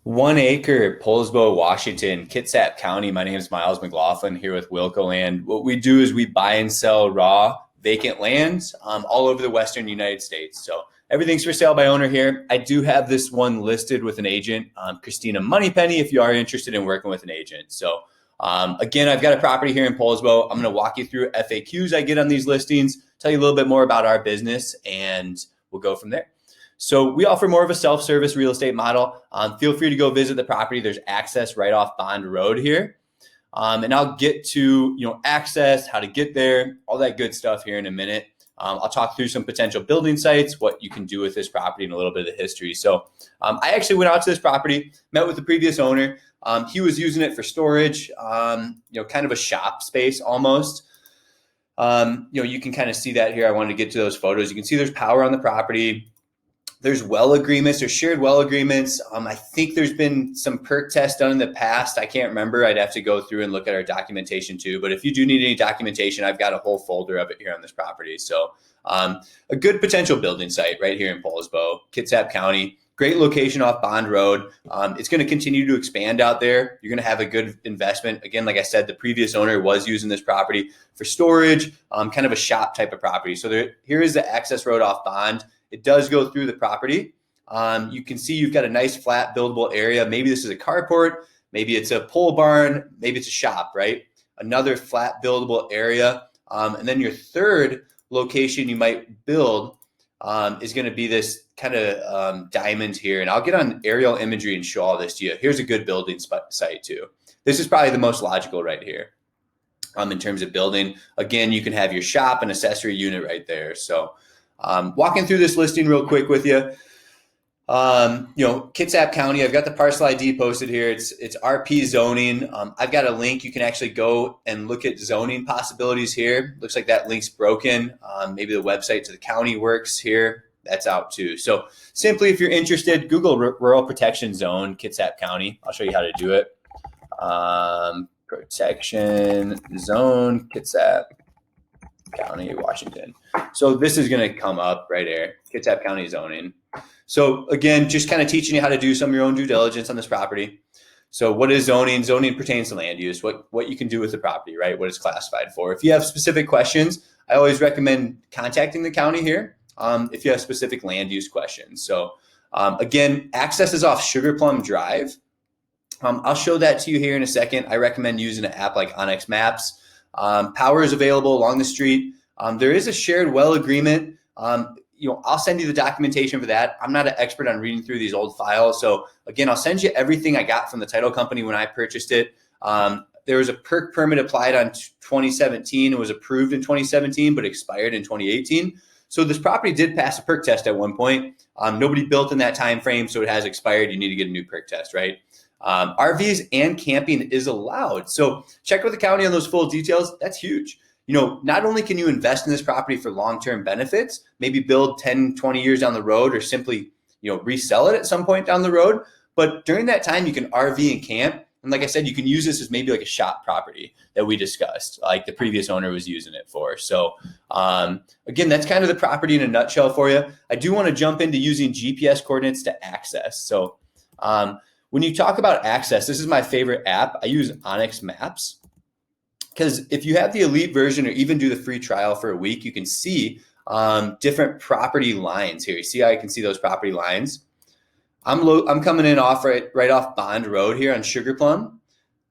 1 acre, Poulsbo, Washington, Kitsap County. My name is Miles McLaughlin here with Wilco Land. What we do is we buy and sell raw vacant lands all over the Western United States. So everything's for sale by owner here. I do have this one listed with an agent, Christina Moneypenny, if you are interested in working with an agent. So again, I've got a property here in Poulsbo. I'm going to walk you through FAQs I get on these listings, tell you a little bit more about our business, and we'll go from there. So we offer more of a self-service real estate model. Feel free to go visit the property. There's access right off Bond Road here. And I'll get to access, how to get there, all that good stuff here in a minute. I'll talk through some potential building sites, what you can do with this property, and a little bit of the history. So I actually went out to this property, met with the previous owner. He was using it for storage, kind of a shop space almost. You can kind of see that here. I wanted to get to those photos. You can see there's power on the property. There's well agreements, there's shared well agreements. I think there's been some perk tests done in the past. I can't remember. I'd have to go through and look at our documentation too. But if you do need any documentation, I've got a whole folder of it here on this property. So a good potential building site right here in Poulsbo, Kitsap County. Great location off Bond Road. It's going to continue to expand out there. You're going to have a good investment. Again, like I said, the previous owner was using this property for storage, kind of a shop type of property. So here is the access road off Bond. It does go through the property. You can see you've got a nice flat buildable area. Maybe this is a carport. Maybe it's a pole barn. Maybe it's a shop, right? Another flat buildable area. And then your third location you might build is going to be this kind of diamond here. And I'll get on aerial imagery and show all this to you. Here's a good building site too. This is probably the most logical right here in terms of building. Again, you can have your shop and accessory unit right there. So walking through this listing real quick with you. Kitsap County, I've got the parcel ID posted here. It's RP zoning. I've got a link. You can actually go and look at zoning possibilities here. Looks like that link's broken. Maybe the website to the county works here. That's out too. So simply, if you're interested, Google Rural Protection Zone, Kitsap County. I'll show you how to do it. Protection Zone, Kitsap County, Washington. So this is going to come up right here, Kitsap County zoning. So again, just kind of teaching you how to do some of your own due diligence on this property. So what is zoning? Zoning pertains to land use, what you can do with the property, right? What it's classified for. If you have specific questions, I always recommend contacting the county here if you have specific land use questions. So again, access is off Sugar Plum Drive. I'll show that to you here in a second. I recommend using an app like Onyx Maps. Power is available along the street. There is a shared well agreement. I'll send you the documentation for that. I'm not an expert on reading through these old files. So again, I'll send you everything I got from the title company when I purchased it. There was a perk permit applied on 2017. It was approved in 2017, but expired in 2018. So this property did pass a perk test at one point. Nobody built in that time frame, so it has expired. You need to get a new perk test, right? RVs and camping is allowed. So check with the county on those full details. That's huge. Not only can you invest in this property for long-term benefits, maybe build 10, 20 years down the road, or simply, resell it at some point down the road, but during that time you can RV and camp. And like I said, you can use this as maybe like a shop property that we discussed, like the previous owner was using it for. So again, that's kind of the property in a nutshell for you. I do want to jump into using GPS coordinates to access. So when you talk about access, this is my favorite app. I use Onyx Maps because if you have the elite version or even do the free trial for a week, you can see different property lines here. You see how I can see those property lines? I'm coming in right off Bond Road here on Sugar Plum.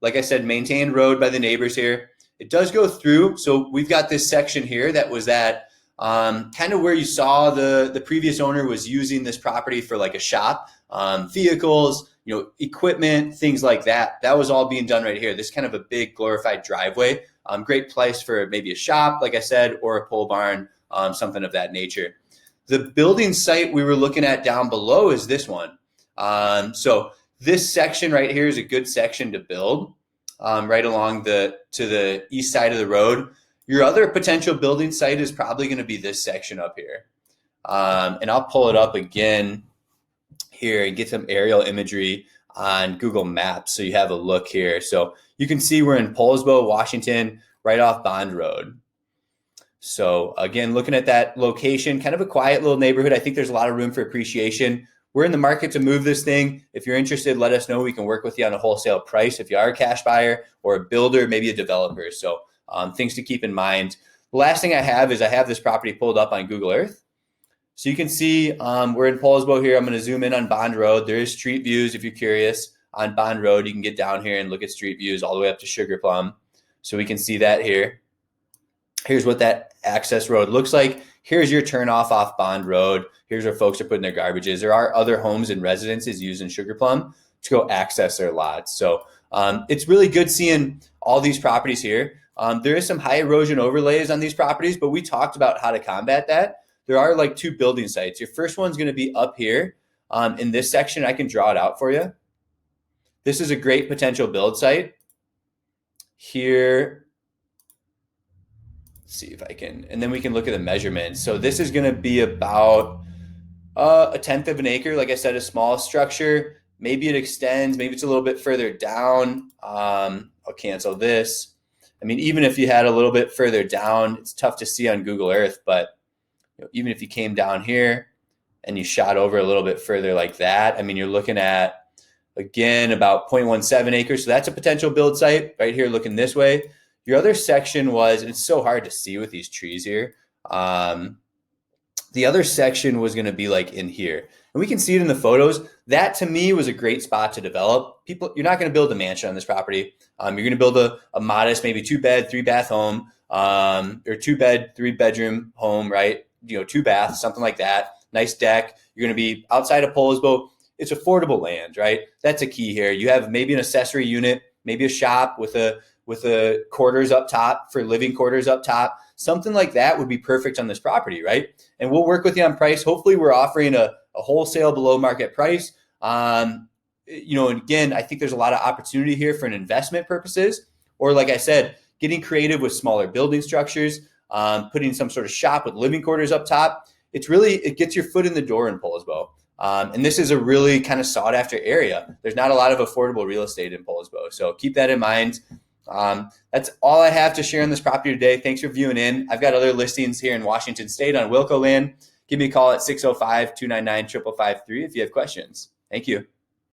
Like I said, maintained road by the neighbors here. It does go through. So we've got this section here that was at kind of where you saw the previous owner was using this property for like a shop, vehicles, equipment, things like that. That was all being done right here. This is kind of a big glorified driveway. Great place for maybe a shop, like I said, or a pole barn, something of that nature. The building site we were looking at down below is this one. So this section right here is a good section to build right along to the east side of the road. Your other potential building site is probably going to be this section up here. And I'll pull it up again here and get some aerial imagery on Google Maps so you have a look here. So you can see we're in Poulsbo, Washington, right off Bond Road. So again, looking at that location, kind of a quiet little neighborhood. I think there's a lot of room for appreciation. we're in the market to move this thing. If you're interested, let us know. We can work with you on a wholesale price if you are a cash buyer or a builder, maybe a developer. So things to keep in mind. The last thing I have is this property pulled up on Google Earth. So you can see we're in Poulsbo here. I'm going to zoom in on Bond Road. There is street views if you're curious. On Bond Road, you can get down here and look at street views all the way up to Sugar Plum. So we can see that here. Here's what that access road looks like. Here's your turnoff off Bond Road. Here's where folks are putting their garbages. There are other homes and residences using Sugar Plum to go access their lots. So it's really good seeing all these properties here. There is some high erosion overlays on these properties, but we talked about how to combat that. There are like 2 building sites. Your first one's going to be up here in this section. I can draw it out for you. This is a great potential build site. Here, let's see if I can, and then we can look at the measurements. So this is going to be about 1/10 of an acre. Like I said, a small structure. Maybe it extends. Maybe it's a little bit further down. I'll cancel this. I mean, even if you had a little bit further down, it's tough to see on Google Earth, but even if you came down here and you shot over a little bit further like that, I mean, you're looking at, again, about 0.17 acres. So that's a potential build site right here looking this way. Your other section was, and it's so hard to see with these trees here, the other section was going to be like in here. And we can see it in the photos. That to me was a great spot to develop. You're not going to build a mansion on this property. You're going to build a modest, maybe 2-bed, 3-bath home, or 2-bed, 3-bedroom home, right? 2 baths, something like that. Nice deck. You're going to be outside of Poulsbo. It's affordable land, right? That's a key here. You have maybe an accessory unit, maybe a shop with a quarters up top for living quarters up top. Something like that would be perfect on this property, right? And we'll work with you on price. Hopefully we're offering a wholesale below market price. And again, I think there's a lot of opportunity here for an investment purposes, or like I said, getting creative with smaller building structures, putting some sort of shop with living quarters up top. It gets your foot in the door in Poulsbo. And this is a really kind of sought after area. There's not a lot of affordable real estate in Poulsbo. So keep that in mind. That's all I have to share on this property today. Thanks for viewing in. I've got other listings here in Washington State on Wilco land. Give me a call at 605-299-5553 if you have questions. Thank you.